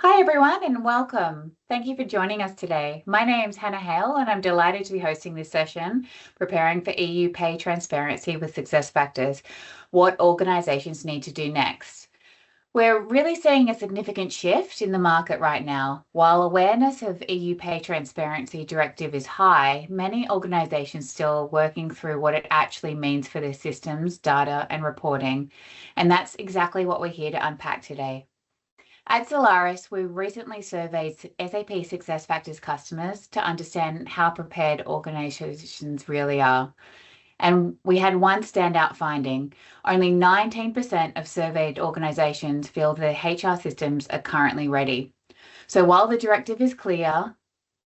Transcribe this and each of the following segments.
Hi, everyone, and welcome. Thank you for joining us today. My name's Hannah Hale, and I'm delighted to be hosting this session, Preparing for EU Pay Transparency with SuccessFactors, what organizations need to do next. We're really seeing a significant shift in the market right now. While awareness of EU Pay Transparency Directive is high, many organizations still are working through what it actually means for their systems, data, and reporting. And that's exactly what we're here to unpack today. At Zalaris, we recently surveyed SAP SuccessFactors customers to understand how prepared organizations really are. And we had one standout finding. Only 19% of surveyed organizations feel their HR systems are currently ready. So while the directive is clear,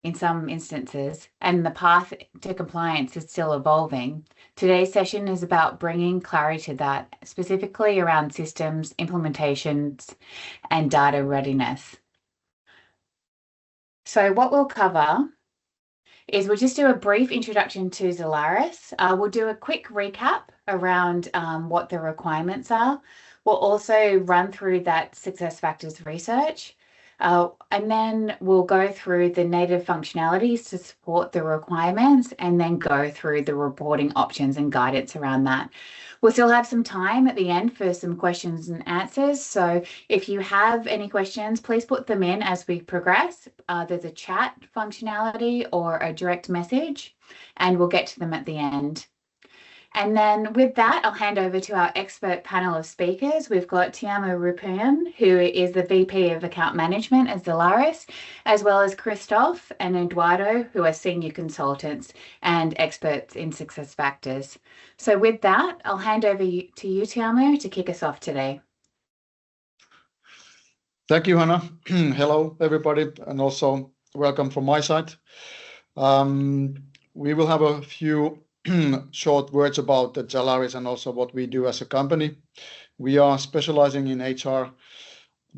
in some instances, and the path to compliance is still evolving, today's session is about bringing clarity to that, specifically around systems, implementations, and data readiness. So what we'll cover is we'll just do a brief introduction to Zalaris. We'll do a quick recap around what the requirements are. We'll also run through that SuccessFactors research. And then we'll go through the native functionalities to support the requirements and then go through the reporting options and guidance around that. We'll still have some time at the end for some questions and answers. So if you have any questions, please put them in as we progress. There's a chat functionality or a direct message, and we'll get to them at the end. And then with that, I'll hand over to our expert panel of speakers. We've got Tiamo Rupian, who is the VP of Account Management at Zalaris, as well as Christoph and Eduardo, who are senior consultants and experts in SuccessFactors. So with that, I'll hand over to you, Tiamo, to kick us off today. Thank you, Hannah. Hello, everybody, and also welcome from my side. We will have a few short words about the Zalaris and also what we do as a company. We are specializing in HR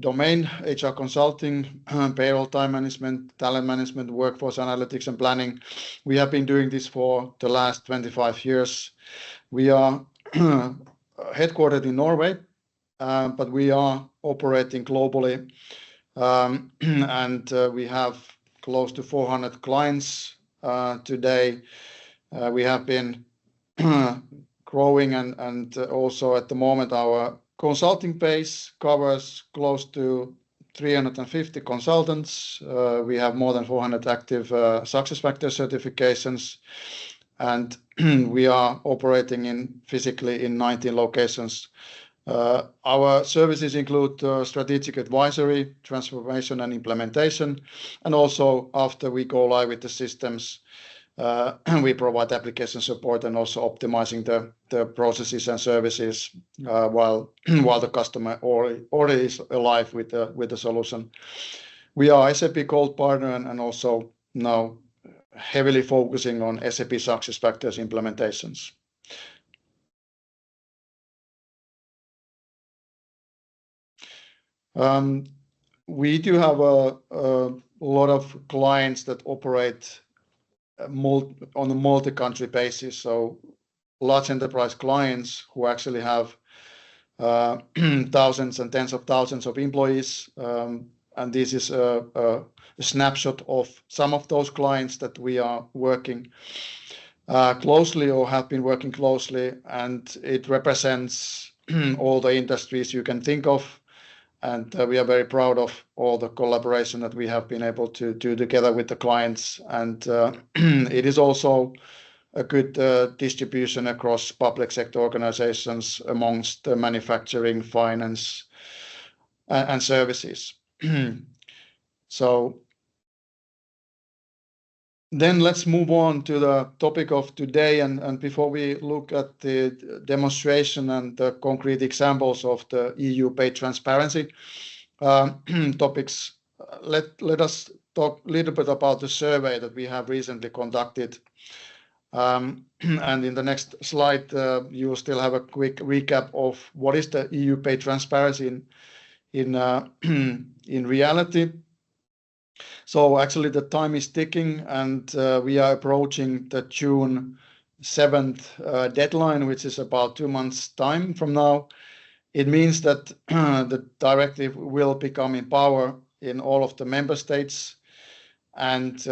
domain, HR consulting, payroll, time management, talent management, workforce analytics and planning. We have been doing this for the last 25 years. We are headquartered in Norway, but we are operating globally, and we have close to 400 clients today. We have been growing and also at the moment our consulting base covers close to 350 consultants. We have more than 400 active SuccessFactors certifications, and we are operating physically in 19 locations. Our services include strategic advisory, transformation and implementation, and also after we go live with the systems, we provide application support and also optimizing the processes and services while the customer already is alive with the solution. We are SAP Gold Partner and also now heavily focusing on SAP SuccessFactors implementations. We do have a lot of clients that operate on a multi-country basis, so large enterprise clients who actually have thousands and tens of thousands of employees, and this is a snapshot of some of those clients that we are working closely or have been working closely, and it represents all the industries you can think of. And we are very proud of all the collaboration that we have been able to do together with the clients. And it is also a good distribution across public sector organizations amongst the manufacturing, finance, and services. So then let's move on to the topic of today. And before we look at the demonstration and the concrete examples of the EU Pay Transparency topics, let us talk a little bit about the survey that we have recently conducted. And in the next slide, you will still have a quick recap of what is the EU Pay Transparency in reality. So actually the time is ticking, and we are approaching the June 7th deadline, which is about 2 months' time from now. It means that the directive will become in power in all of the member states, and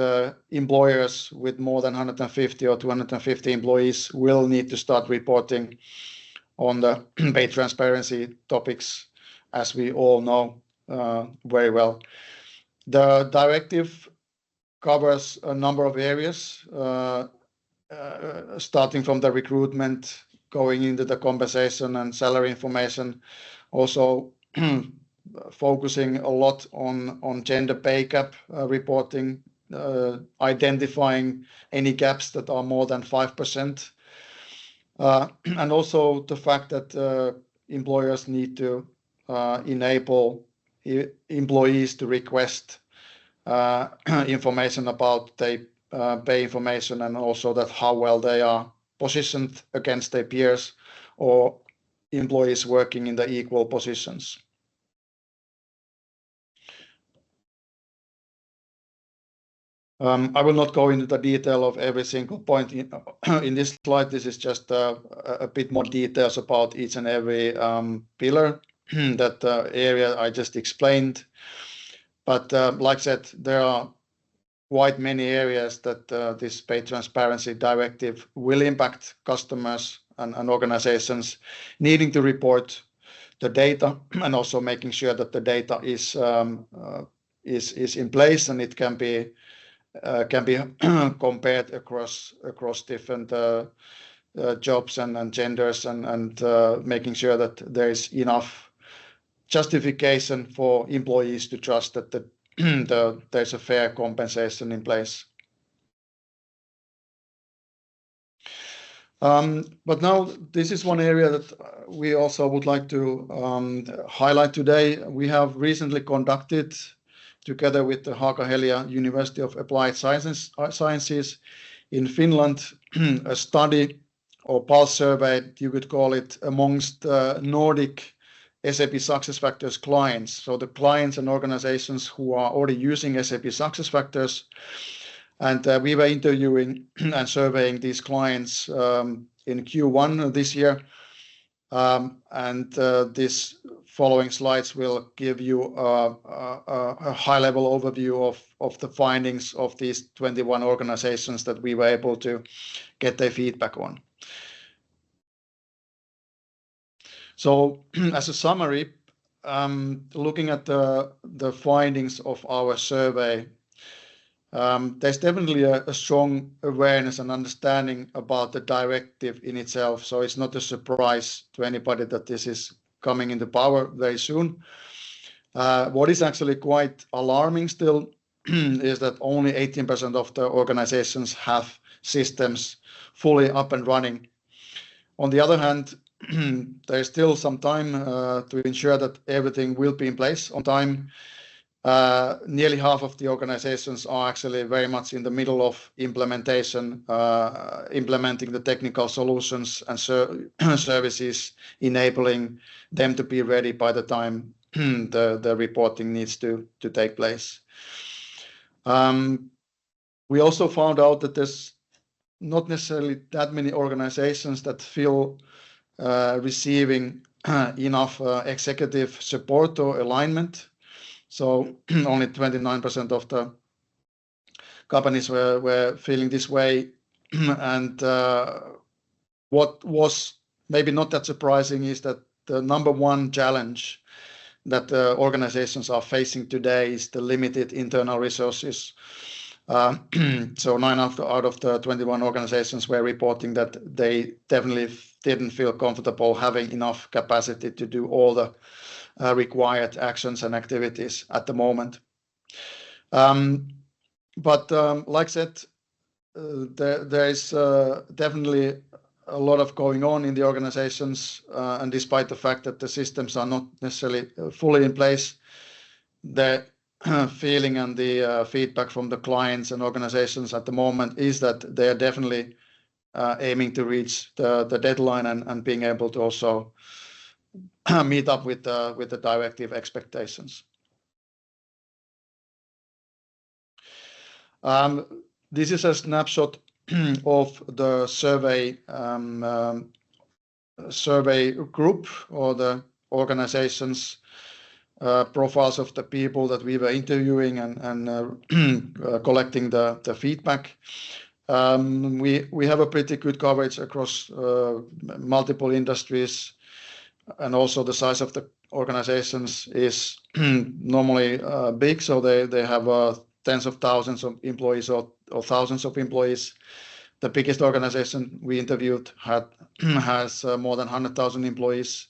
employers with more than 150 or 250 employees will need to start reporting on the pay transparency topics, as we all know very well. The directive covers a number of areas, starting from the recruitment, going into the compensation and salary information, also focusing a lot on gender pay gap reporting, identifying any gaps that are more than 5%, and also the fact that employers need to enable employees to request information about their pay information, and also that how well they are positioned against their peers or employees working in the equal positions. I will not go into the detail of every single point in this slide. This is just a bit more details about each and every pillar, that area I just explained. But like I said, there are quite many areas that this pay transparency directive will impact customers and organizations needing to report the data, and also making sure that the data is in place and it can be compared across different jobs and genders, and making sure that there is enough justification for employees to trust that there's a fair compensation in place. But now this is one area that we also would like to highlight today. We have recently conducted, together with the Haaga-Helia University of Applied Sciences in Finland, a study or pulse survey, you could call it, amongst Nordic SAP SuccessFactors clients. So the clients and organizations who are already using SAP SuccessFactors. And we were interviewing and surveying these clients in Q1 this year. And this following slides will give you a high-level overview of the findings of these 21 organizations that we were able to get their feedback on. So as a summary, looking at the findings of our survey, there's definitely a strong awareness and understanding about the directive in itself. So it's not a surprise to anybody that this is coming into power very soon. What is actually quite alarming still is that only 18% of the organizations have systems fully up and running. On the other hand, there's still some time to ensure that everything will be in place on time. Nearly half of the organizations are actually very much in the middle of implementation, implementing the technical solutions and services, enabling them to be ready by the time the reporting needs to take place. We also found out that there's not necessarily that many organizations that feel receiving enough executive support or alignment. So only 29% of the companies were feeling this way. And what was maybe not that surprising is that the number one challenge that organizations are facing today is the limited internal resources. So 9 out of the 21 organizations were reporting that they definitely didn't feel comfortable having enough capacity to do all the required actions and activities at the moment. But like I said, there is definitely a lot of going on in the organizations, and despite the fact that the systems are not necessarily fully in place, the feeling and the feedback from the clients and organizations at the moment is that they are definitely aiming to reach the deadline and being able to also meet up with the directive expectations. This is a snapshot of the survey group or the organizations profiles of the people that we were interviewing and collecting the feedback. We have a pretty good coverage across multiple industries, and also the size of the organizations is normally big, so they have tens of thousands of employees or thousands of employees. The biggest organization we interviewed has more than 100,000 employees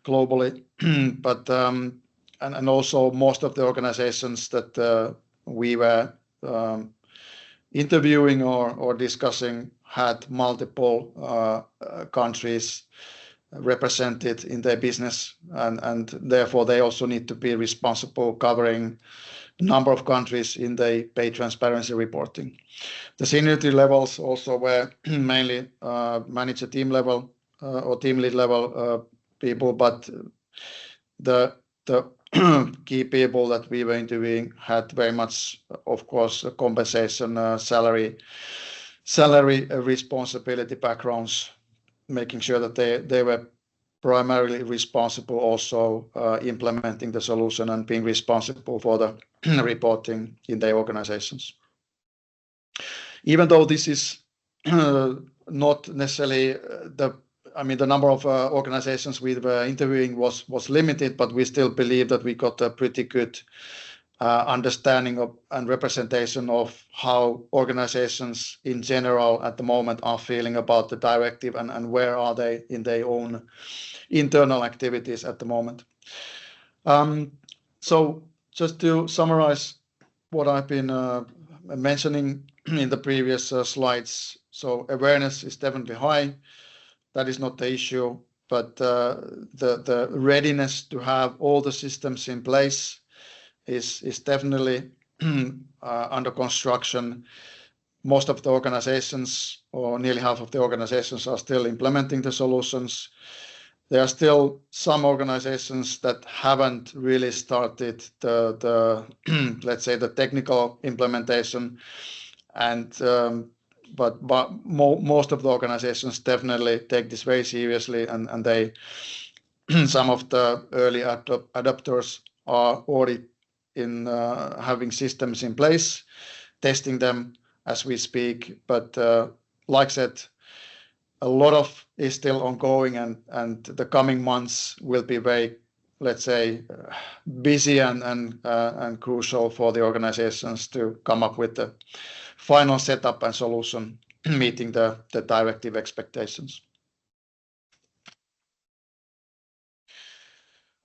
globally, but and also most of the organizations that we were interviewing or discussing had multiple countries represented in their business, and therefore they also need to be responsible covering a number of countries in the pay transparency reporting. The seniority levels also were mainly manager team level or team lead level people, but the key people that we were interviewing had very much, of course, compensation, salary responsibility backgrounds, making sure that they were primarily responsible also implementing the solution and being responsible for the reporting in their organizations. Even though this is not necessarily the number of organizations we were interviewing was limited, but we still believe that we got a pretty good understanding of and representation of how organizations in general at the moment are feeling about the directive and where are they in their own internal activities at the moment. So just to summarize what I've been mentioning in the previous slides, so awareness is definitely high. That is not the issue, but the readiness to have all the systems in place is definitely under construction. Most of the organizations, or nearly half of the organizations, are still implementing the solutions. There are still some organizations that haven't really started the let's say the technical implementation, and but most of the organizations definitely take this very seriously, and they some of the early adopters are already in having systems in place, testing them as we speak. But like I said, a lot of is still ongoing, and the coming months will be very, let's say, busy and crucial for the organizations to come up with the final setup and solution meeting the directive expectations.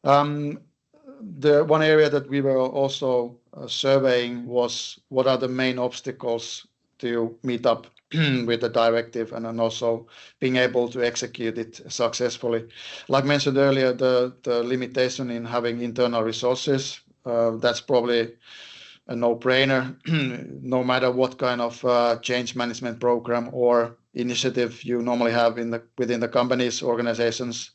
The one area that we were also surveying was what are the main obstacles to meet up with the directive and then also being able to execute it successfully. Like mentioned earlier, the limitation in having internal resources, that's probably a no-brainer. No matter what kind of change management program or initiative you normally have within the company's organizations,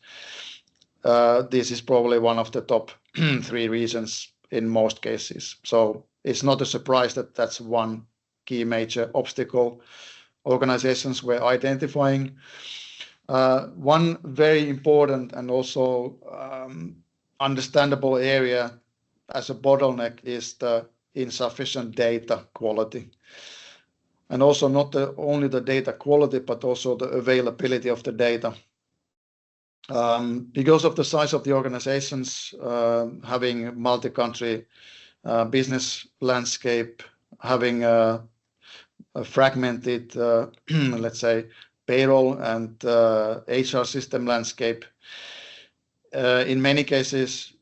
this is probably one of the top 3 reasons in most cases. So it's not a surprise that that's one key major obstacle organizations were identifying. One very important and also understandable area as a bottleneck is the insufficient data quality. And also not only the data quality, but also the availability of the data. Because of the size of the organizations, having multi-country business landscape, having a fragmented, let's say, payroll and HR system landscape, in many cases,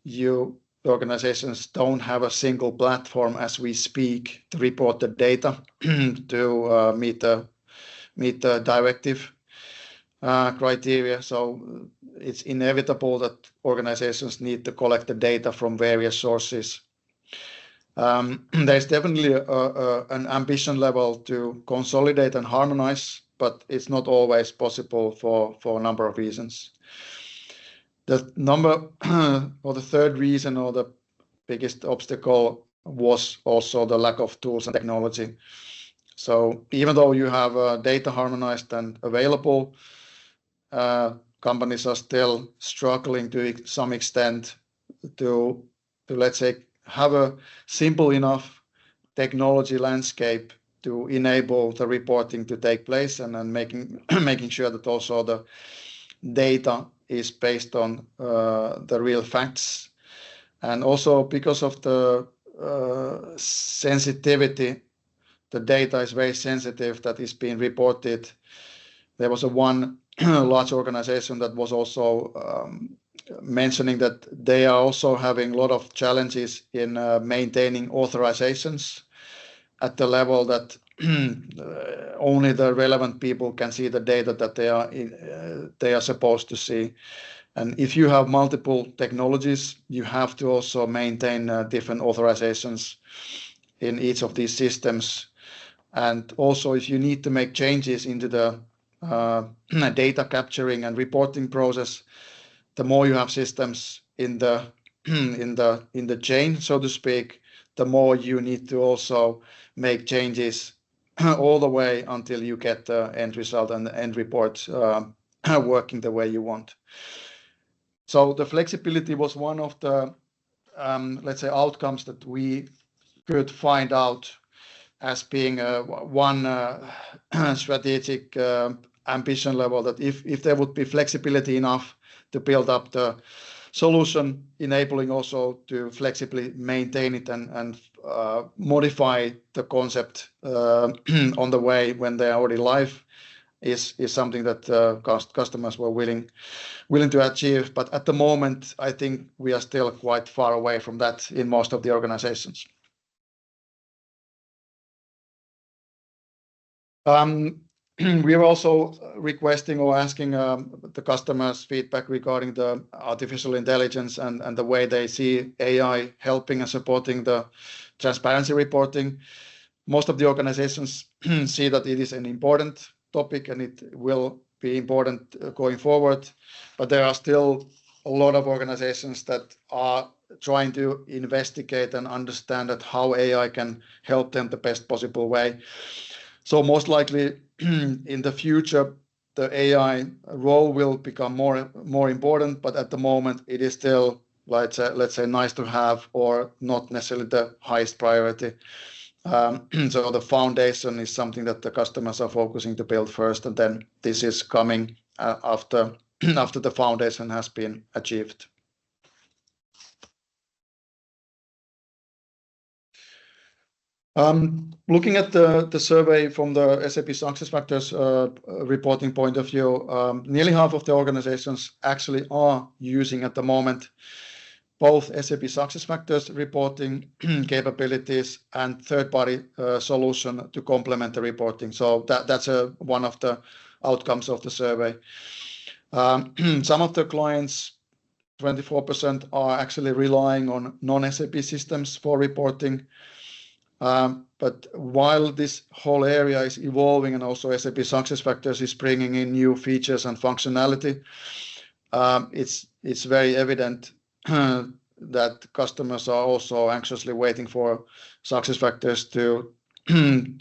organizations don't have a single platform as we speak to report the data to meet the directive criteria. So it's inevitable that organizations need to collect the data from various sources. There's definitely an ambition level to consolidate and harmonize, but it's not always possible for a number of reasons. The number or the third reason or the biggest obstacle was also the lack of tools and technology. So even though you have data harmonized and available, companies are still struggling to some extent to let's say, have a simple enough technology landscape to enable the reporting to take place, and then making sure that also the data is based on the real facts. And also because of the sensitivity, the data is very sensitive that is being reported. There was one large organization that was also mentioning that they are also having a lot of challenges in maintaining authorizations at the level that only the relevant people can see the data that they are supposed to see. And if you have multiple technologies, you have to also maintain different authorizations in each of these systems. And also, if you need to make changes into the data capturing and reporting process, the more you have systems in the chain, so to speak, the more you need to also make changes all the way until you get the end result and the end report working the way you want. So the flexibility was one of the, let's say, outcomes that we could find out as being one strategic ambition level, that if there would be flexibility enough to build up the solution, enabling also to flexibly maintain it and modify the concept on the way when they are already live, is something that customers were willing to achieve. But at the moment, I think we are still quite far away from that in most of the organizations. We are also requesting or asking the customers' feedback regarding the artificial intelligence and the way they see AI helping and supporting the transparency reporting. Most of the organizations see that it is an important topic and it will be important going forward, but there are still a lot of organizations that are trying to investigate and understand that how AI can help them the best possible way. So most likely in the future, the AI role will become more important, but at the moment it is still, let's say nice to have, or not necessarily the highest priority. So the foundation is something that the customers are focusing to build first, and then this is coming after the foundation has been achieved. Looking at the survey from the SAP SuccessFactors reporting point of view, nearly half of the organizations actually are using at the moment both SAP SuccessFactors reporting capabilities and third-party solution to complement the reporting. So that's one of the outcomes of the survey. Some of the clients, 24%, are actually relying on non-SAP systems for reporting. But while this whole area is evolving and also SAP SuccessFactors is bringing in new features and functionality, it's very evident that customers are also anxiously waiting for SuccessFactors to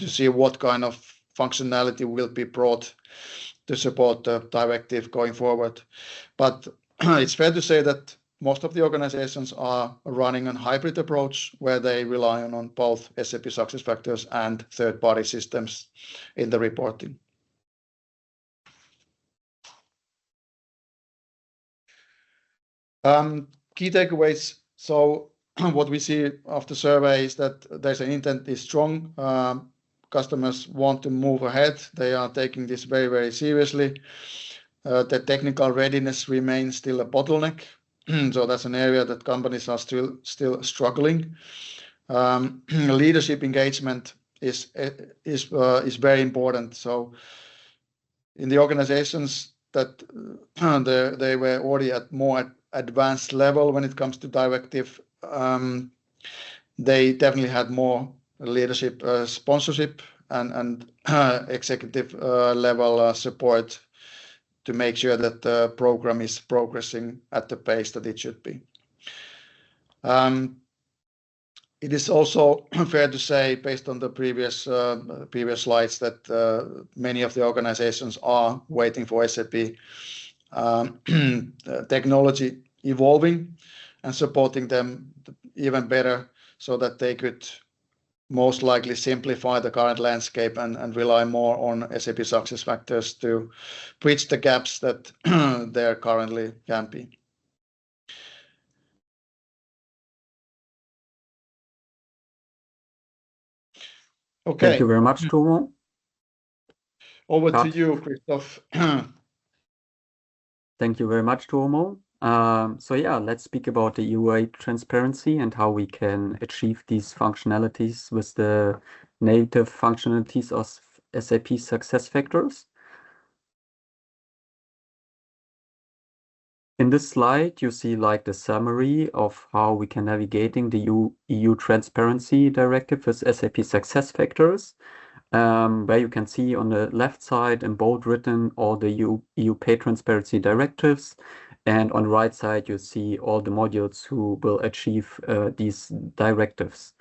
see what kind of functionality will be brought to support the directive going forward. But it's fair to say that most of the organizations are running a hybrid approach where they rely on both SAP SuccessFactors and third-party systems in the reporting. Key takeaways. So what we see after survey is that there's an intent is strong. Customers want to move ahead. They are taking this very, very seriously. The technical readiness remains still a bottleneck. So that's an area that companies are still struggling. Leadership engagement is very important. So in the organizations that they were already at more advanced level when it comes to directive, they definitely had more leadership sponsorship and executive level support to make sure that the program is progressing at the pace that it should be. It is also fair to say, based on the previous slides, that many of the organizations are waiting for SAP technology evolving and supporting them even better so that they could most likely simplify the current landscape and rely more on SAP SuccessFactors to bridge the gaps that there currently can be. Okay. Thank you very much, Tuomo. Over to you, Christoph. Thank you very much, Tuomo. So yeah, let's speak about the UA transparency and how we can achieve these functionalities with the native functionalities of SAP SuccessFactors. In this slide, you see like the summary of how we can navigating the EU Transparency Directive with SAP SuccessFactors, where you can see on the left side in bold written all the EU Pay Transparency Directives, and on the right side you see all the modules who will achieve these directives.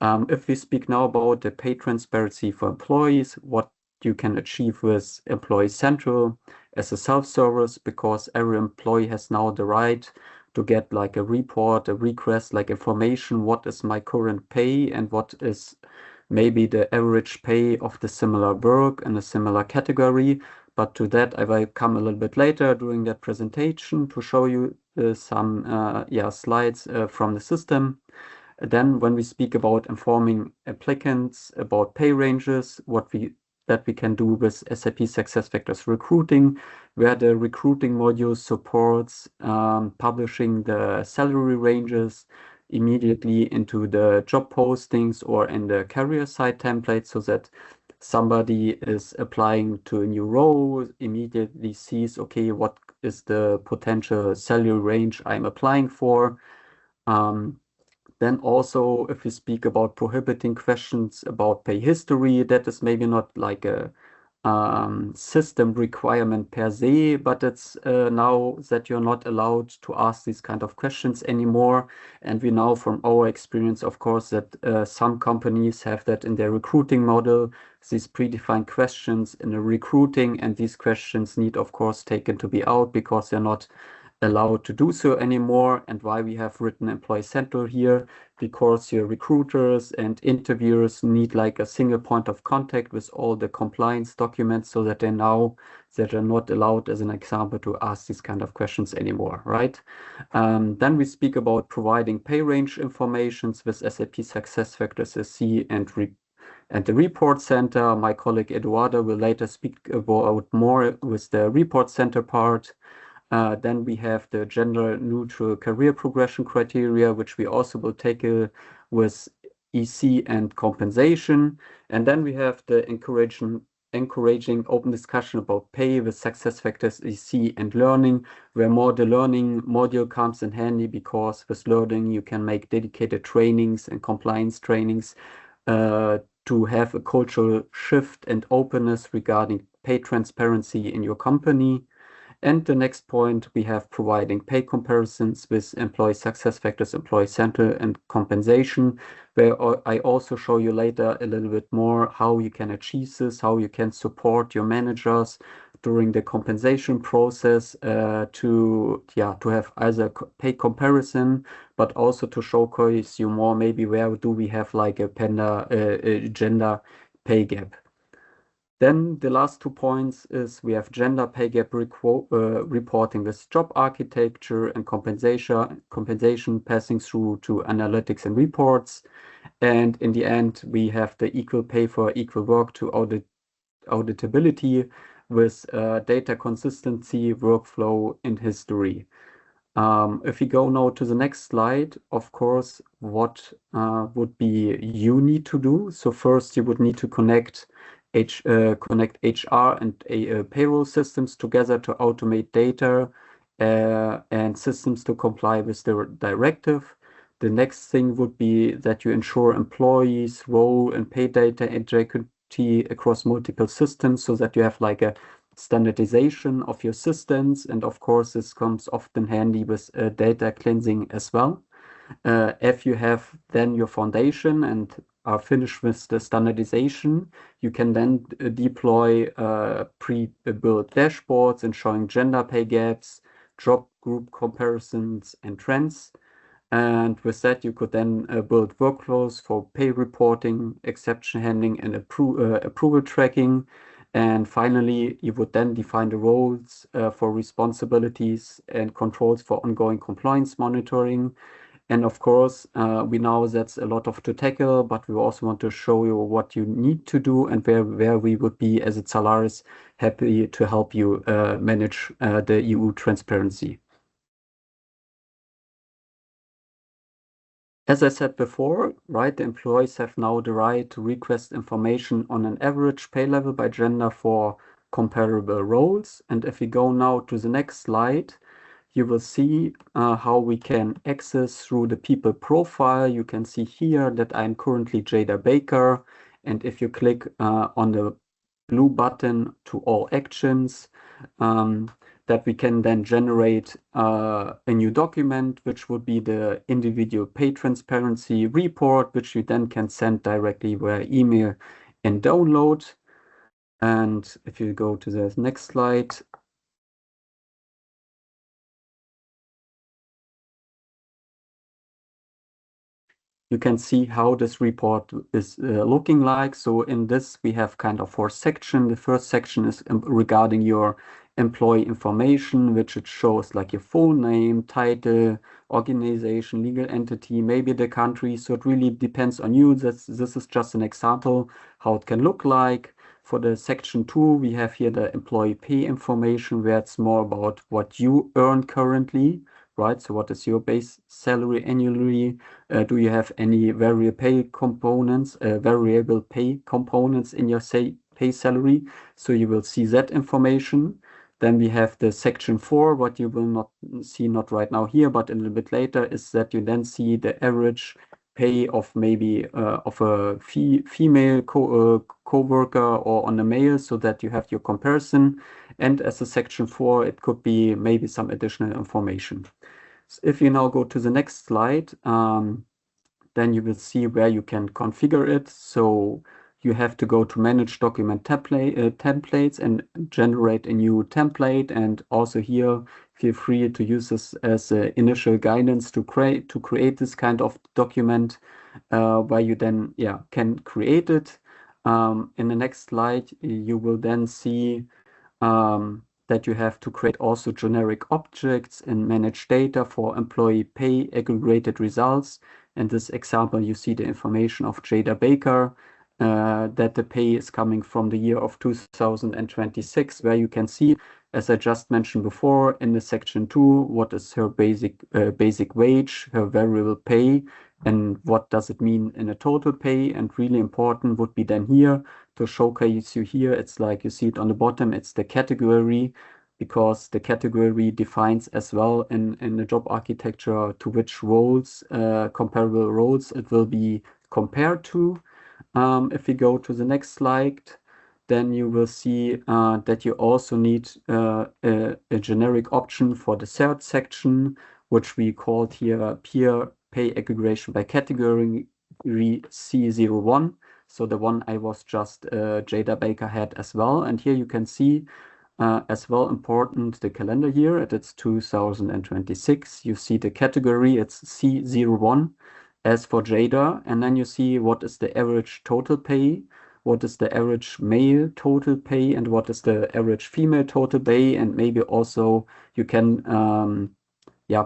If we speak now about the pay transparency for employees, what you can achieve with Employee Central as a self-service, because every employee has now the right to get like a report, a request, like information, what is my current pay and what is maybe the average pay of the similar work in a similar category. But to that I will come a little bit later during that presentation to show you some slides from the system. Then when we speak about informing applicants about pay ranges, that we can do with SAP SuccessFactors recruiting, where the recruiting module supports publishing the salary ranges immediately into the job postings or in the career site template, so that somebody is applying to a new role immediately sees, okay, what is the potential salary range I'm applying for. Then also, if we speak about prohibiting questions about pay history, that is maybe not like a system requirement per se, but it's now that you're not allowed to ask these kind of questions anymore. And we know from our experience, of course, that some companies have that in their recruiting model, these predefined questions in the recruiting, and these questions need, of course, taken to be out because they're not allowed to do so anymore. And why we have written Employee Central here, because your recruiters and interviewers need like a single point of contact with all the compliance documents, so that they know that they're not allowed, as an example, to ask these kind of questions anymore, right? Then we speak about providing pay range informations with SAP SuccessFactors SC and the report center. My colleague Eduardo will later speak about more with the report center part. Then we have the gender-neutral career progression criteria, which we also will take with EC and compensation. And then we have the encouraging open discussion about pay with SuccessFactors EC and learning, where more the learning module comes in handy, because with learning you can make dedicated trainings and compliance trainings to have a cultural shift and openness regarding pay transparency in your company. And the next point, we have providing pay comparisons with Employee SuccessFactors, Employee Central, and compensation, where I also show you later a little bit more how you can achieve this, how you can support your managers during the compensation process to have either pay comparison, but also to showcase you more maybe where do we have like a gender pay gap. Then the last 2 points is we have gender pay gap reporting with job architecture and compensation passing through to analytics and reports. And in the end, we have the equal pay for equal work to auditability with data consistency, workflow, and history. If we go now to the next slide, of course, what would be you need to do? So first you would need to connect HR and payroll systems together to automate data and systems to comply with the directive. The next thing would be that you ensure employees' role and pay data integrity across multiple systems, so that you have like a standardization of your systems. And of course, this comes often handy with data cleansing as well. If you have then your foundation and are finished with the standardization, you can then deploy pre-built dashboards and showing gender pay gaps, job group comparisons, and trends. And with that, you could then build workflows for pay reporting, exception handling, and approval tracking. And finally, you would then define the roles for responsibilities and controls for ongoing compliance monitoring. And of course, we know that's a lot of to tackle, but we also want to show you what you need to do and where we would be as a Zalaris happy to help you manage the EU transparency. As I said before, right, the employees have now the right to request information on an average pay level by gender for comparable roles. And if we go now to the next slide, you will see how we can access through the people profile. You can see here that I'm currently Jada Baker. And if you click on the blue button to all actions, that we can then generate a new document, which would be the individual pay transparency report, which you then can send directly via email and download. And if you go to the next slide, you can see how this report is looking like. So in this, we have kind of 4 sections. The first section is regarding your employee information, which it shows like your full name, title, organization, legal entity, maybe the country. So it really depends on you. This is just an example how it can look like. For the section 2, we have here the employee pay information, where it's more about what you earn currently, right? So what is your base salary annually? Do you have any variable pay components in your pay salary? So you will see that information. Then we have the section 4, what you will not see, not right now here, but a little bit later, is that you then see the average pay of maybe of a female co-worker or on a male, so that you have your comparison. And as a section 4, it could be maybe some additional information. So if you now go to the next slide, then you will see where you can configure it. So you have to go to manage document templates and generate a new template. And also here, feel free to use this as initial guidance to create this kind of document where you then can create it. In the next slide, you will then see that you have to create also generic objects and manage data for employee pay aggregated results. In this example, you see the information of Jada Baker, that the pay is coming from the year of 2026, where you can see, as I just mentioned before, in the section 2, what is her basic wage, her variable pay, and what does it mean in a total pay. And really important would be then here to showcase you here, it's like you see it on the bottom, it's the category, because the category defines as well in the job architecture to which roles, comparable roles, it will be compared to. If we go to the next slide, then you will see that you also need a generic option for the third section, which we called here peer pay aggregation by category C01. So the one I was just Jada Baker had as well. And here you can see as well important the calendar year, it's 2026. You see the category, it's C01 as for Jada. And then you see what is the average total pay, what is the average male total pay, and what is the average female total pay. And maybe also you can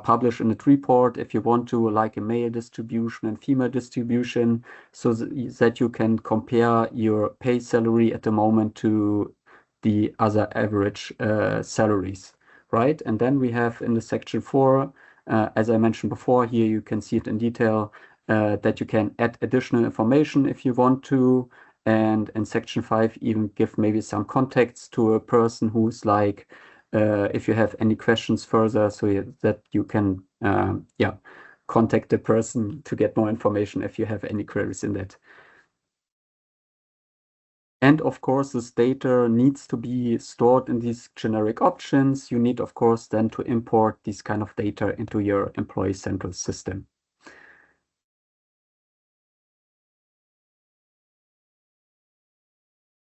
publish in a report if you want to, like a male distribution and female distribution, so that you can compare your pay salary at the moment to the other average salaries, right? And then we have in the section 4, as I mentioned before, here you can see it in detail, that you can add additional information if you want to. And in section 5, even give maybe some context to a person who's like, if you have any questions further, so that you can contact the person to get more information if you have any queries in that. And of course, this data needs to be stored in these generic options. You need, of course, then to import these kind of data into your employee central system.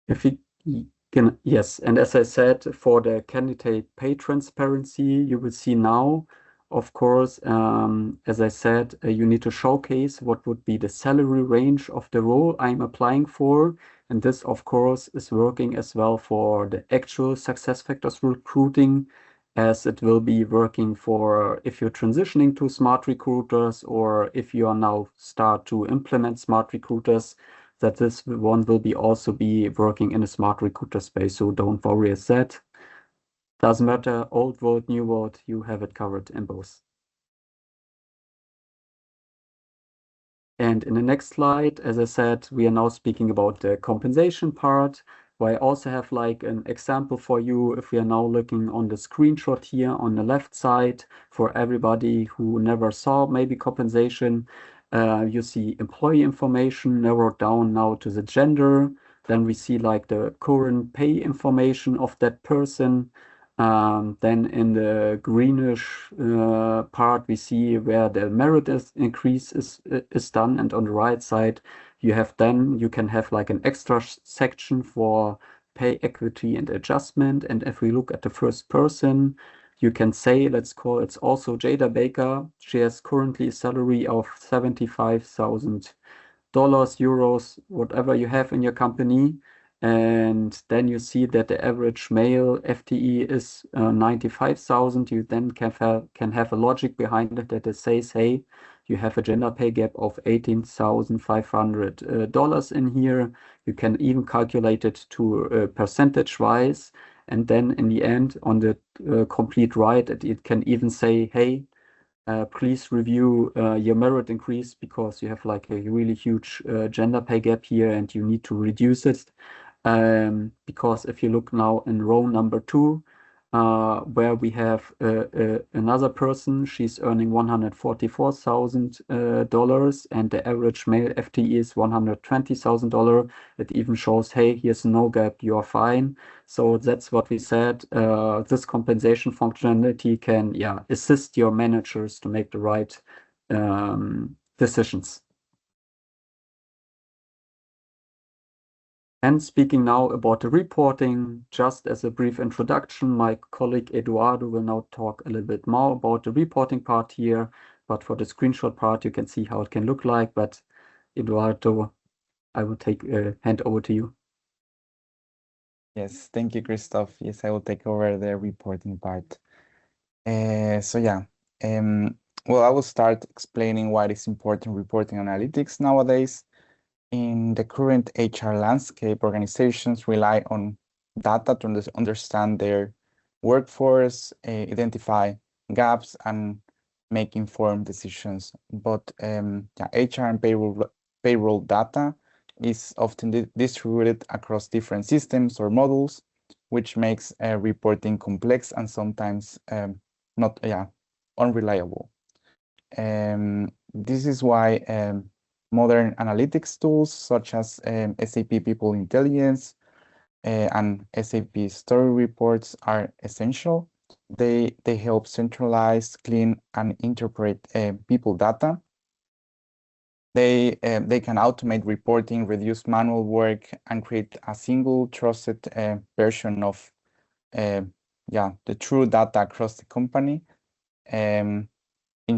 If we can, yes, and as I said, for the candidate pay transparency, you will see now of course, as I said, you need to showcase what would be the salary range of the role I'm applying for. And this, of course, is working as well for the actual SuccessFactors recruiting, as it will be working for if you're transitioning to smart recruiters or if you are now start to implement smart recruiters, that this one will be also be working in a smart recruiter space. So don't worry as that. Doesn't matter, old world, new world, you have it covered in both. And in the next slide, as I said, we are now speaking about the compensation part, where I also have like an example for you. If we are now looking on the screenshot here on the left side, for everybody who never saw maybe compensation, you see employee information narrowed down now to the gender. Then we see like the current pay information of that person. Then in the greenish part, we see where the merit increase is done. And on the right side, you can have like an extra section for pay equity and adjustment. And if we look at the first person, you can say, let's call it's also Jada Baker. She has currently a salary of $75,000, euros, whatever you have in your company. And then you see that the average male FTE is 95,000. You then can have a logic behind it that it says, hey, you have a gender pay gap of $18,500 in here. You can even calculate it to percentage-wise. And then in the end, on the complete right, it can even say, hey, please review your merit increase because you have like a really huge gender pay gap here and you need to reduce it. Because if you look now in row number 2, where we have another person, she's earning $144,000 and the average male FTE is $120,000. It even shows, hey, here's no gap, you're fine. So that's what we said. This compensation functionality can, assist your managers to make the right decisions. And speaking now about the reporting, just as a brief introduction, my colleague Eduardo will now talk a little bit more about the reporting part here. But for the screenshot part, you can see how it can look like. But Eduardo, I will hand over to you. Yes, thank you, Christoph. Yes, I will take over the reporting part. Well, I will start explaining why it's important reporting analytics nowadays. In the current HR landscape, organizations rely on data to understand their workforce, identify gaps, and make informed decisions. But HR and payroll data is often distributed across different systems or models, which makes reporting complex and sometimes not unreliable. This is why modern analytics tools such as SAP People Intelligence and SAP Story Reports are essential. They help centralize, clean, and interpret people data. They can automate reporting, reduce manual work, and create a single trusted version of the true data across the company. In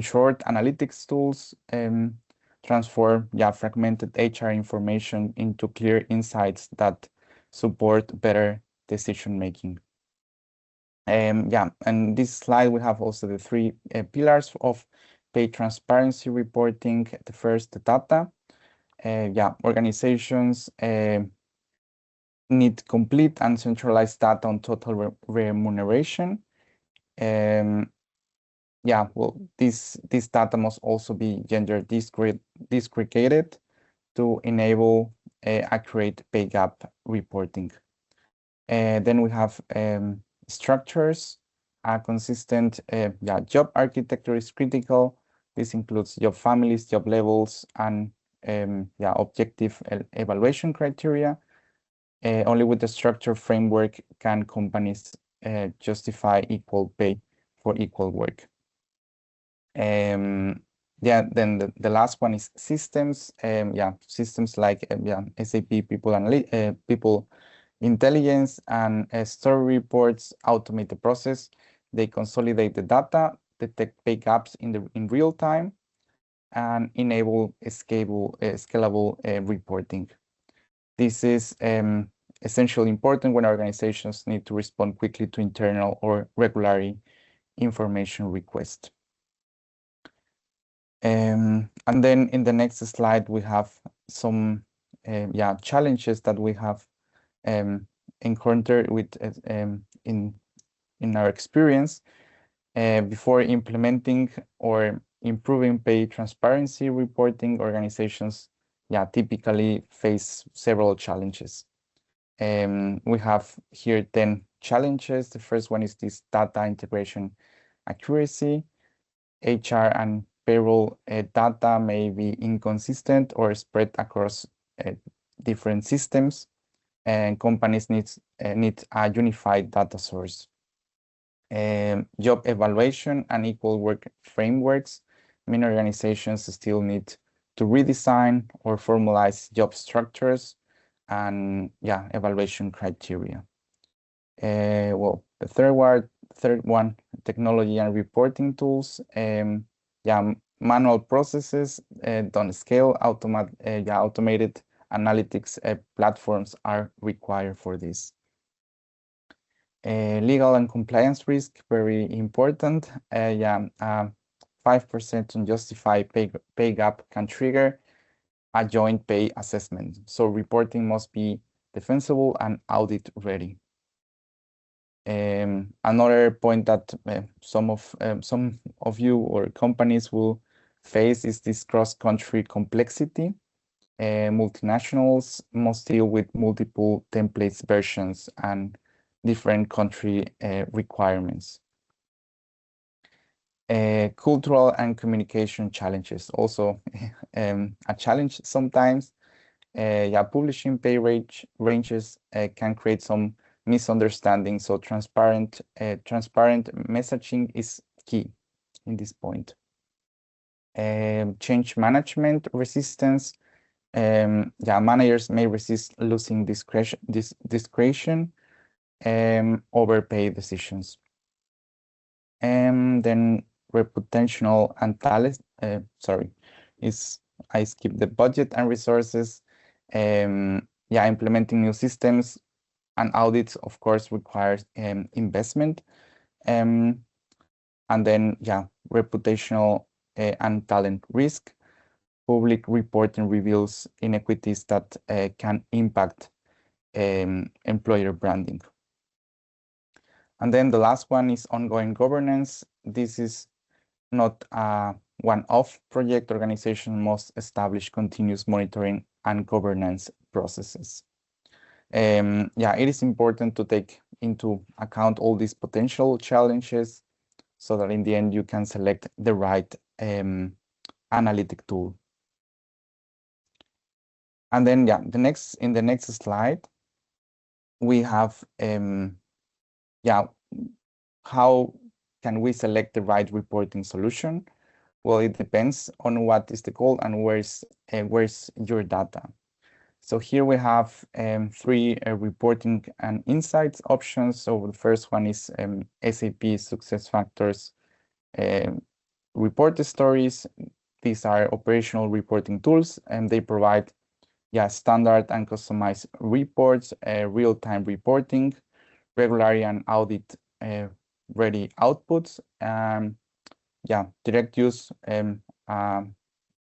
short, analytics tools transform fragmented HR information into clear insights that support better decision making. And this slide we have also the 3 pillars of pay transparency reporting. The first, the data. Organizations need complete and centralized data on total remuneration. This data must also be gender disgregated to enable accurate pay gap reporting. Then we have structures. A consistent job architecture is critical. This includes job families, job levels, and objective evaluation criteria. Only with the structure framework can companies justify equal pay for equal work. Then the last one is systems. Systems like SAP People Intelligence and Story Reports automate the process. They consolidate the data, detect pay gaps in real time, and enable scalable reporting. This is essentially important when organizations need to respond quickly to internal or regulatory information requests. And then in the next slide, we have some challenges that we have encountered with in our experience before implementing or improving pay transparency reporting. Organizations typically face several challenges. We have here 10 challenges. The first one is this data integration accuracy. HR and payroll data may be inconsistent or spread across different systems, and companies need a unified data source. Job evaluation and equal work frameworks. Many organizations still need to redesign or formalize job structures and evaluation criteria. Well, the third one, technology and reporting tools. Manual processes don't scale. Automated analytics platforms are required for this. Legal and compliance risk, very important. 5% unjustified pay gap can trigger a joint pay assessment. So reporting must be defensible and audit ready. Another point that some of you or companies will face is this cross-country complexity. Multinationals must deal with multiple templates versions and different country requirements. Cultural and communication challenges, also a challenge sometimes. Publishing pay ranges can create some misunderstanding, so transparent messaging is key in this point. Change management resistance. Managers may resist losing discretion over pay decisions. And then reputational and talent. I skipped the budget and resources. Implementing new systems and audits, of course, requires investment. And then, reputational and talent risk. Public reporting reveals inequities that can impact employer branding. And then the last one is ongoing governance. This is not a one-off project. Organization must establish continuous monitoring and governance processes. It is important to take into account all these potential challenges so that in the end you can select the right analytic tool. And then in the next slide, we have how can we select the right reporting solution? Well, it depends on what is the goal and where's your data. So here we have 3 reporting and insights options. So the first one is SAP SuccessFactors report stories. These are operational reporting tools, and they provide standard and customized reports, real-time reporting, regulatory and audit ready outputs, direct use the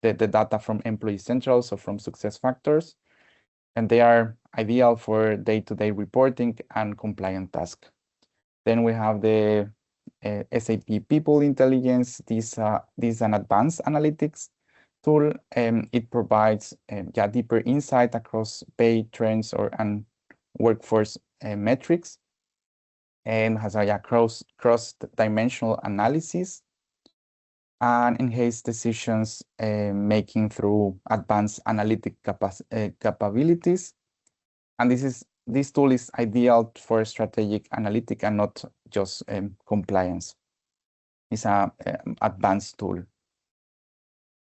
data from Employee Central, so from SuccessFactors, and they are ideal for day-to-day reporting and compliant tasks. Then we have the SAP People Intelligence. This is an advanced analytics tool. It provides deeper insight across pay trends and workforce metrics, and has a cross-dimensional analysis and enhance decisions making through advanced analytic capabilities. And this tool is ideal for strategic analytic and not just compliance. It's an advanced tool.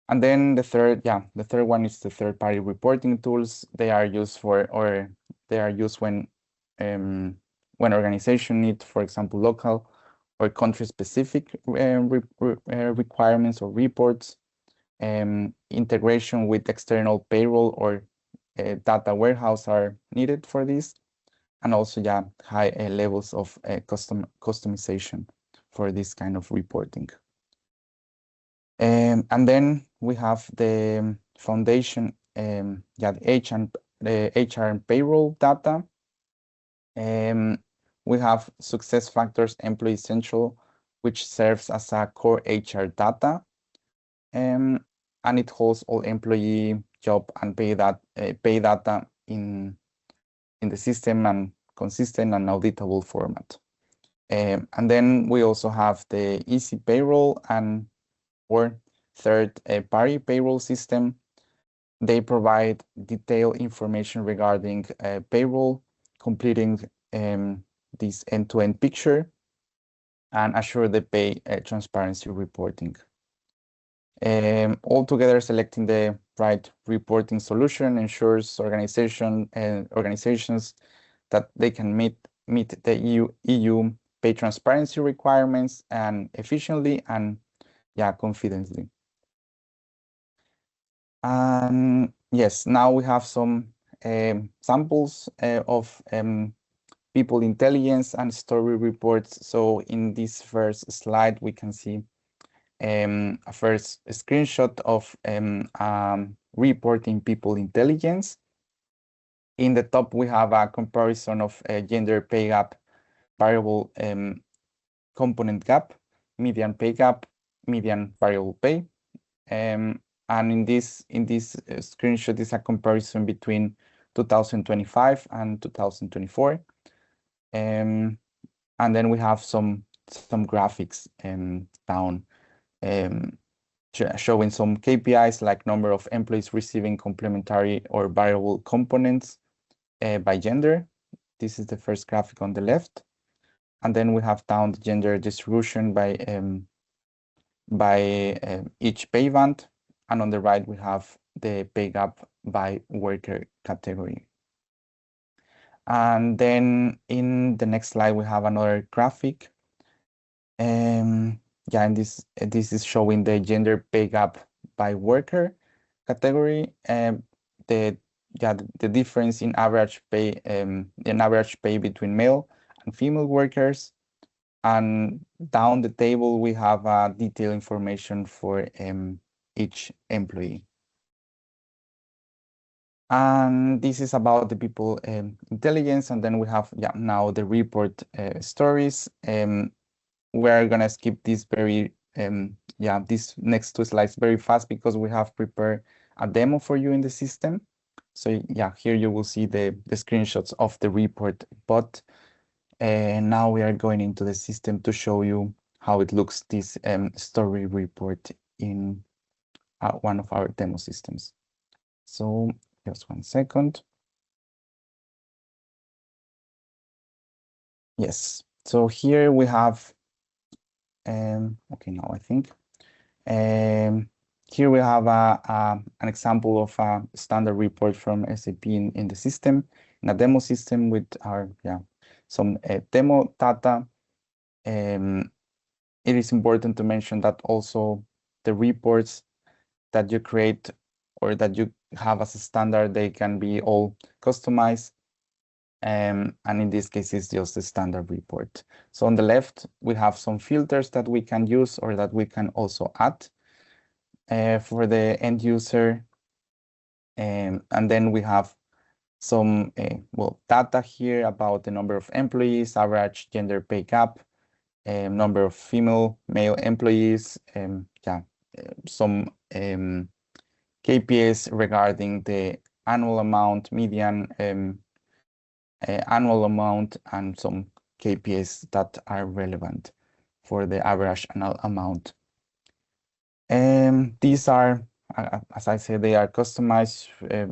And then the third one is the third-party reporting tools. They are used when organization need, for example, local or country-specific requirements or reports, integration with external payroll or data warehouse are needed for this, and also high levels of customization for this kind of reporting. And then we have the foundation, the HR and payroll data. We have SuccessFactors Employee Central, which serves as a core HR data, and it holds all employee job and pay data in the system and consistent and auditable format. And then we also have the Easy Payroll or third-party payroll system. They provide detailed information regarding payroll, completing this end-to-end picture and assure the pay transparency reporting. Altogether, selecting the right reporting solution ensures organizations that they can meet the EU pay transparency requirements and efficiently and confidently. And yes, now we have some samples of people intelligence and story reports. So in this first slide, we can see a first screenshot of reporting people intelligence. In the top, we have a comparison of gender pay gap, variable component gap, median pay gap, median variable pay. And in this screenshot is a comparison between 2025 and 2024. And then we have some graphics down showing some KPIs like number of employees receiving complementary or variable components by gender. This is the first graphic on the left. And then we have down the gender distribution by each pay band. And on the right, we have the pay gap by worker category. And then in the next slide, we have another graphic. And this is showing the gender pay gap by worker category. The difference in average pay, between male and female workers. And down the table, we have detailed information for each employee. And this is about the people intelligence. And then we have now the report stories. We're gonna skip this these next two slides very fast because we have prepared a demo for you in the system. So here you will see the screenshots of the report, but now we are going into the system to show you how it looks, this story report in one of our demo systems. So just 1 second. Yes, so here we have, okay, now I think, here we have an example of a standard report from SAP in the system, in a demo system with our, some demo data. It is important to mention that also the reports that you create or that you have as a standard, they can be all customized. And in this case, it's just a standard report. So on the left, we have some filters that we can use or that we can also add for the end user. And then we have some data here about the number of employees, average gender pay gap, number of male employees, some KPIs regarding the annual amount, median annual amount, and some KPIs that are relevant for the average annual amount. These are, as I said, they are customized.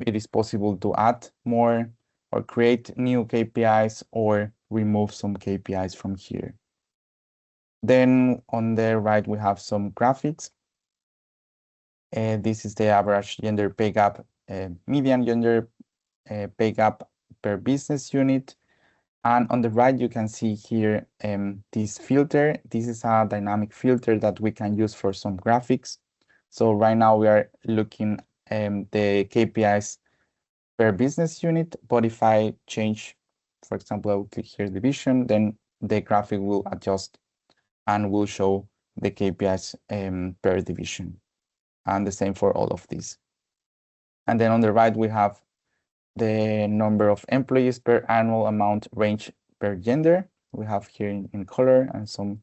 It is possible to add more or create new KPIs or remove some KPIs from here. Then on the right, we have some graphics. This is the average gender pay gap, median gender pay gap per business unit. And on the right, you can see here this filter. This is a dynamic filter that we can use for some graphics. So right now we are looking the KPIs per business unit, but if I change, for example, I will click here division, then the graphic will adjust and will show the KPIs per division. And the same for all of these. And then on the right, we have the number of employees per annual amount range per gender. We have here in color and some,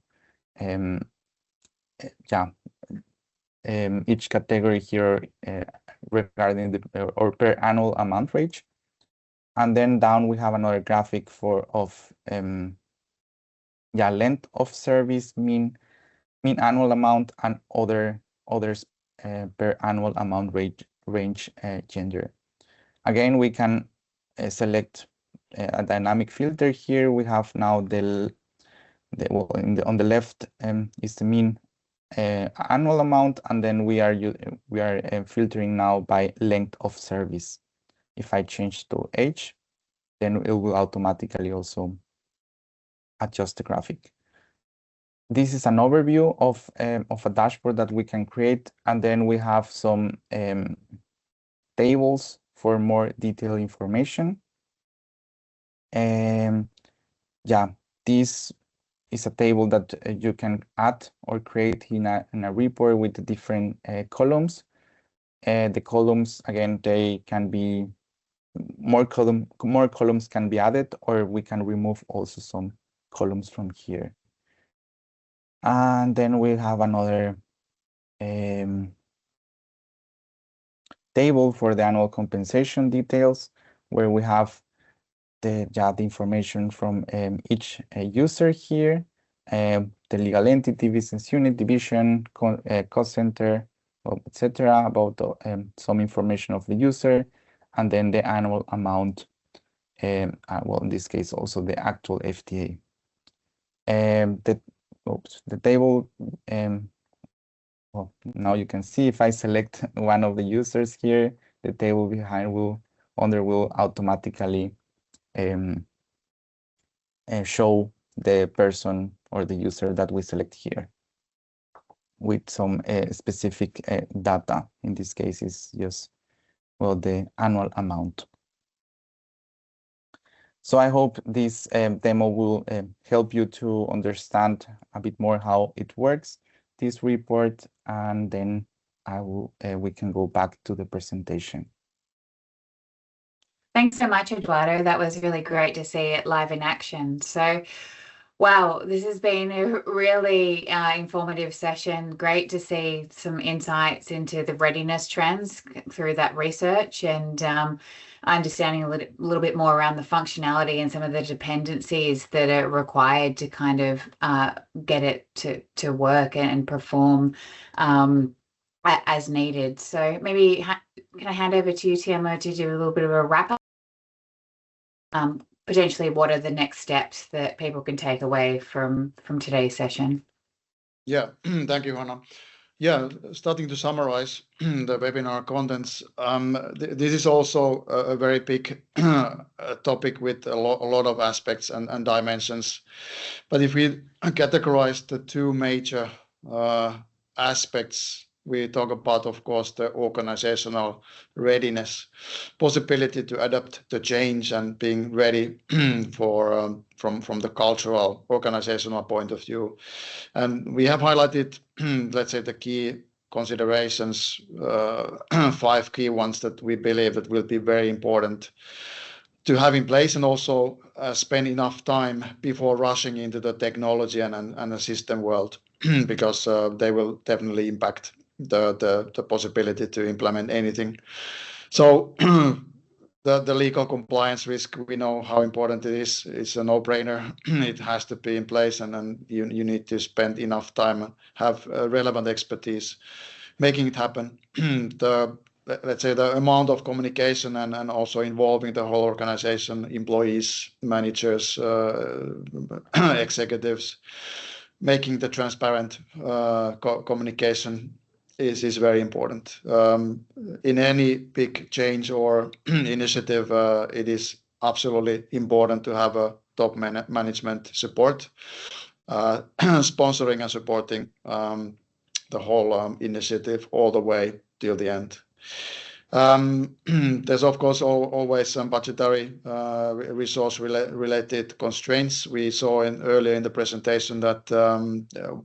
each category here regarding the or per annual amount range. And then down we have another graphic of length of service, mean annual amount, and others per annual amount range gender. Again, we can select a dynamic filter here. We have now on the left is the mean annual amount, and then we are filtering now by length of service. If I change to age, then it will automatically also adjust the graphic. This is an overview of a dashboard that we can create, and then we have some tables for more detailed information. This is a table that you can add or create in a report with the different columns. The columns, again, they can be more columns can be added, or we can remove also some columns from here. And then we have another table for the annual compensation details, where we have the information from each user here, the legal entity, business unit, division, cost center, etc., about some information of the user, and then the annual amount, well, in this case, also the actual FTA. The table, well, now you can see if I select one of the users here, the table behind will automatically show the person or the user that we select here with some specific data. In this case, is just, well, the annual amount. So I hope this demo will help you to understand a bit more how it works, this report, and then we can go back to the presentation. Thanks so much, Eduardo. That was really great to see it live in action. So, wow, this has been a really informative session. Great to see some insights into the readiness trends through that research, and understanding a little bit more around the functionality and some of the dependencies that are required to kind of get it to work and perform as needed. So maybe can I hand over to you, Tiamo, to do a little bit of a wrap up? Potentially, what are the next steps that people can take away from today's session? Yeah, thank you, Hannah. Yeah, starting to summarize the webinar contents, this is also a very big topic with a lot of aspects and dimensions. But if we categorize the two major aspects, we talk about, of course, the organizational readiness, possibility to adapt to change and being ready for from the cultural organizational point of view. And we have highlighted, let's say, the key considerations, 5 key ones that we believe that will be very important to have in place, and also spend enough time before rushing into the technology and the system world, because they will definitely impact the possibility to implement anything. So the legal compliance risk, we know how important it is. It's a no-brainer. It has to be in place, and then you need to spend enough time and have relevant expertise making it happen. Let's say the amount of communication and also involving the whole organization, employees, managers, executives, making the transparent communication is very important. In any big change or initiative, it is absolutely important to have a top management support, sponsoring and supporting the whole initiative all the way till the end. There's of course always some budgetary resource related constraints. We saw earlier in the presentation that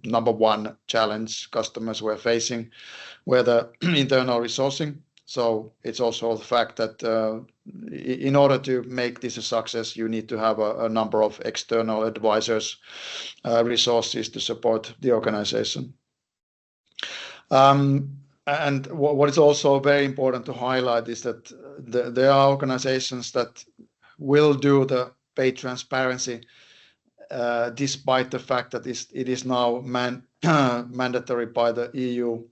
number one challenge customers were facing were the internal resourcing. So it's also the fact that in order to make this a success, you need to have a number of external advisors, resources to support the organization. And what is also very important to highlight is that there are organizations that will do the pay transparency despite the fact that it is now mandatory by the EU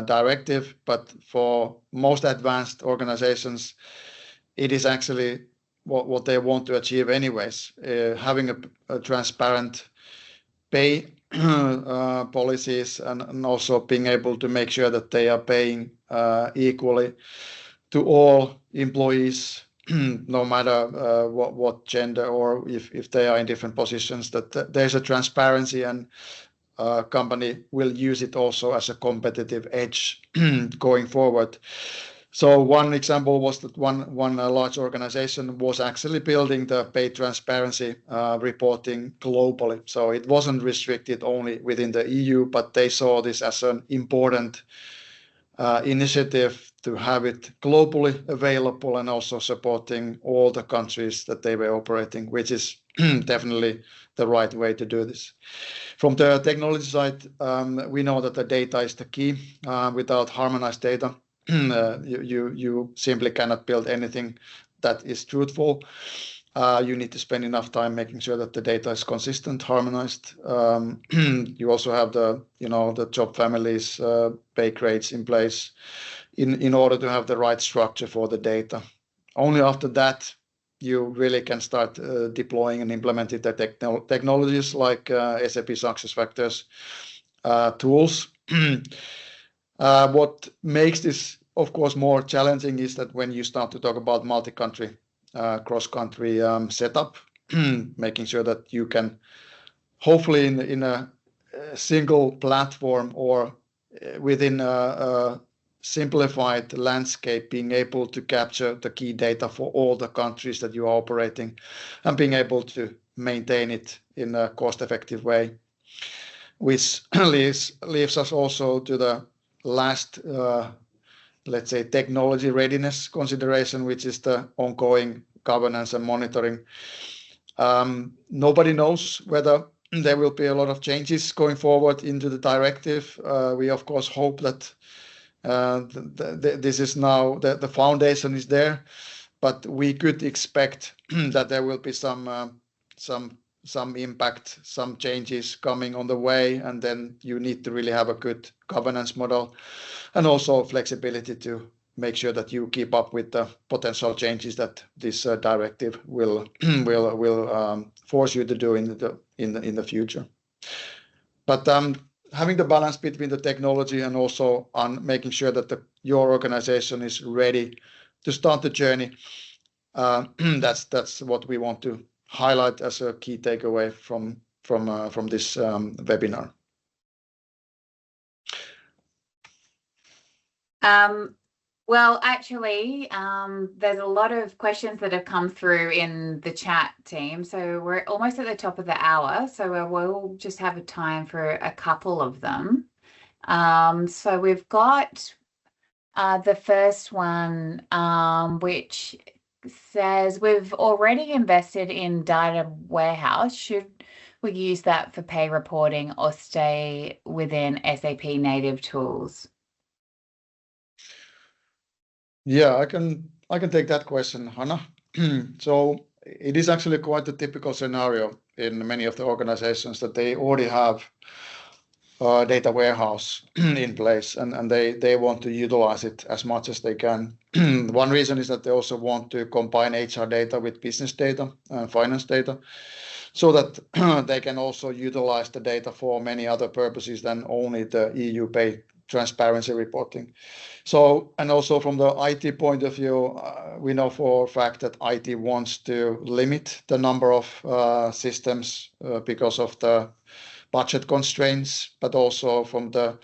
directive, but for most advanced organizations, it is actually what they want to achieve anyways. Having a transparent pay policies and also being able to make sure that they are paying equally to all employees, no matter what gender or if they are in different positions, that there's a transparency and company will use it also as a competitive edge going forward. So one example was that one large organization was actually building the pay transparency reporting globally. So it wasn't restricted only within the EU, but they saw this as an important initiative to have it globally available and also supporting all the countries that they were operating, which is definitely the right way to do this. From the technology side, we know that the data is the key. Without harmonized data, you simply cannot build anything that is truthful. You need to spend enough time making sure that the data is consistent, harmonized. You also have the job families, pay grades in place in order to have the right structure for the data. Only after that, you really can start deploying and implementing the technologies like SAP SuccessFactors tools. What makes this, of course, more challenging is that when you start to talk about multi-country, cross-country setup, making sure that you can, hopefully in a single platform or within a simplified landscape, being able to capture the key data for all the countries that you are operating and being able to maintain it in a cost-effective way, which leaves us also to the last, let's say, technology readiness consideration, which is the ongoing governance and monitoring. Nobody knows whether there will be a lot of changes going forward into the directive. We, of course, hope that this is now the foundation is there, but we could expect that there will be some impact, some changes coming on the way, and then you need to really have a good governance model and also flexibility to make sure that you keep up with the potential changes that this directive will force you to do in the future. But having the balance between the technology and also on making sure that your organization is ready to start the journey, that's what we want to highlight as a key takeaway from this webinar. Well, actually, there's a lot of questions that have come through in the chat team. So we're almost at the top of the hour. So we'll just have a time for a couple of them. So we've got the first one, which says we've already invested in data warehouse. Should we use that for pay reporting or stay within SAP native tools? Yeah, I can take that question, Hannah. So it is actually quite a typical scenario in many of the organizations that they already have a data warehouse in place and they want to utilize it as much as they can. One reason is that they also want to combine HR data with business data and finance data so that they can also utilize the data for many other purposes than only the EU pay transparency reporting. So, and also from the IT point of view, we know for a fact that IT wants to limit the number of systems because of the budget constraints, but also from the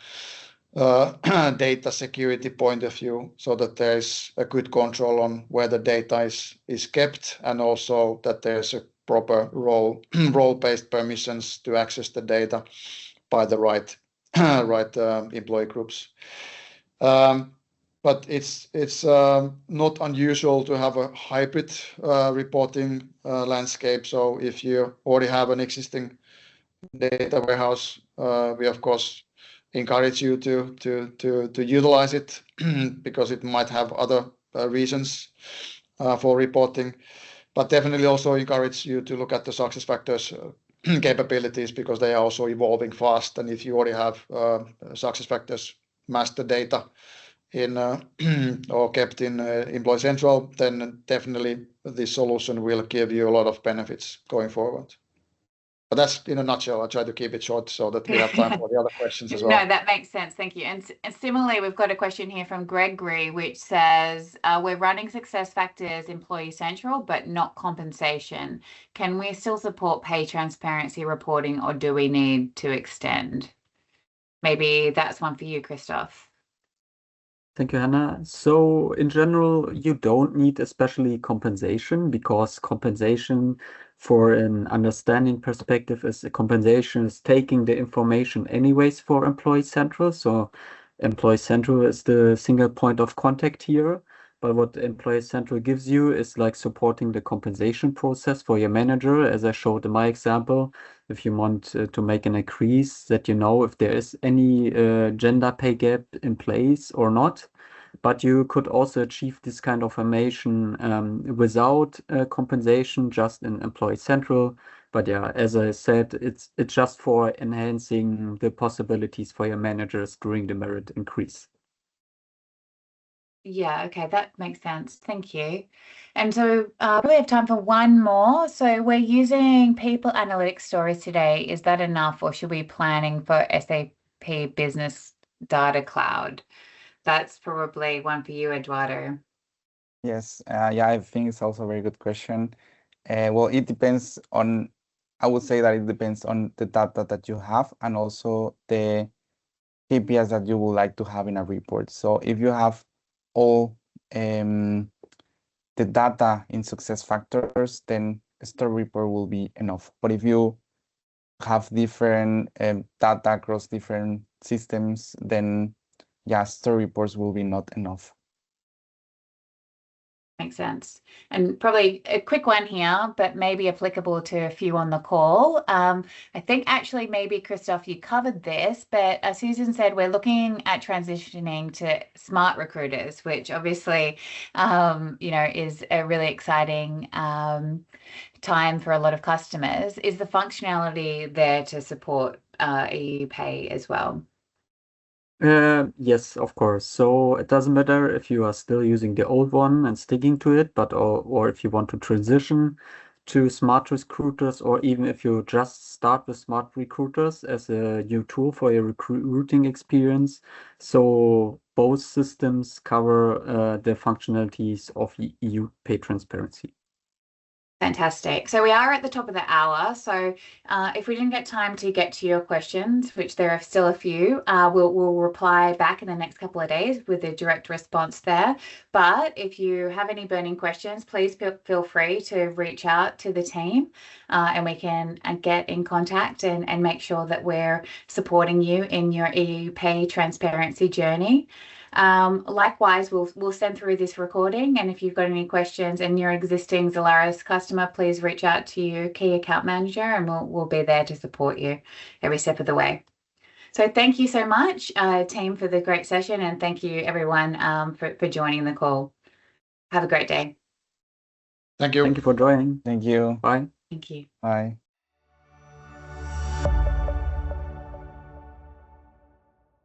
data security point of view, so that there is a good control on where the data is kept, and also that there's a proper role-based permissions to access the data by the right employee groups. But it's not unusual to have a hybrid reporting landscape. So if you already have an existing data warehouse, we of course encourage you to utilize it because it might have other reasons for reporting, but definitely also encourage you to look at the SuccessFactors capabilities, because they are also evolving fast. And if you already have SuccessFactors master data in or kept in Employee Central, then definitely this solution will give you a lot of benefits going forward. But that's in a nutshell. I try to keep it short so that we have time for the other questions as well. No, that makes sense. Thank you. And similarly, we've got a question here from Gregory, which says, we're running SuccessFactors Employee Central, but not compensation. Can we still support pay transparency reporting, or do we need to extend? Maybe that's one for you, Christoph. Thank you, Hannah. So in general, you don't need especially compensation, because compensation for an understanding perspective is taking the information anyways for Employee Central. So Employee Central is the single point of contact here. But what Employee Central gives you is like supporting the compensation process for your manager, as I showed in my example. If you want to make an increase, that you know if there is any gender pay gap in place or not. But you could also achieve this kind of information without compensation, just in Employee Central. But yeah, as I said, it's just for enhancing the possibilities for your managers during the merit increase. Yeah, okay, that makes sense. Thank you. And so we have time for one more. So we're using people analytics stories today. Is that enough, or should we be planning for SAP Business Data Cloud? That's probably one for you, Eduardo. Yes, yeah, I think it's also a very good question. Well, it depends on, I would say that it depends on the data that you have, and also the KPIs that you would like to have in a report. So if you have all the data in SuccessFactors, then a story report will be enough. But if you have different data across different systems, then yeah, story reports will be not enough. Makes sense. And probably a quick one here, but maybe applicable to a few on the call. I think actually maybe, Christoph, you covered this, but Susan said we're looking at transitioning to smart recruiters, which obviously, is a really exciting time for a lot of customers. Is the functionality there to support EU Pay as well? Yes, of course. So it doesn't matter if you are still using the old one and sticking to it, but or if you want to transition to smart recruiters, or even if you just start with smart recruiters as a new tool for your recruiting experience. So both systems cover the functionalities of EU Pay Transparency. Fantastic. So we are at the top of the hour. So if we didn't get time to get to your questions, which there are still a few, we'll reply back in the next couple of days with a direct response there. But if you have any burning questions, please feel free to reach out to the team and we can get in contact and make sure that we're supporting you in your EU Pay transparency journey. Likewise, we'll send through this recording, and if you've got any questions and you're existing Zalaris customer, please reach out to your key account manager and we'll be there to support you every step of the way. So thank you so much, team, for the great session, and thank you everyone for joining the call. Have a great day. Thank you. Thank you for joining. Thank you. Bye. Thank you. Bye.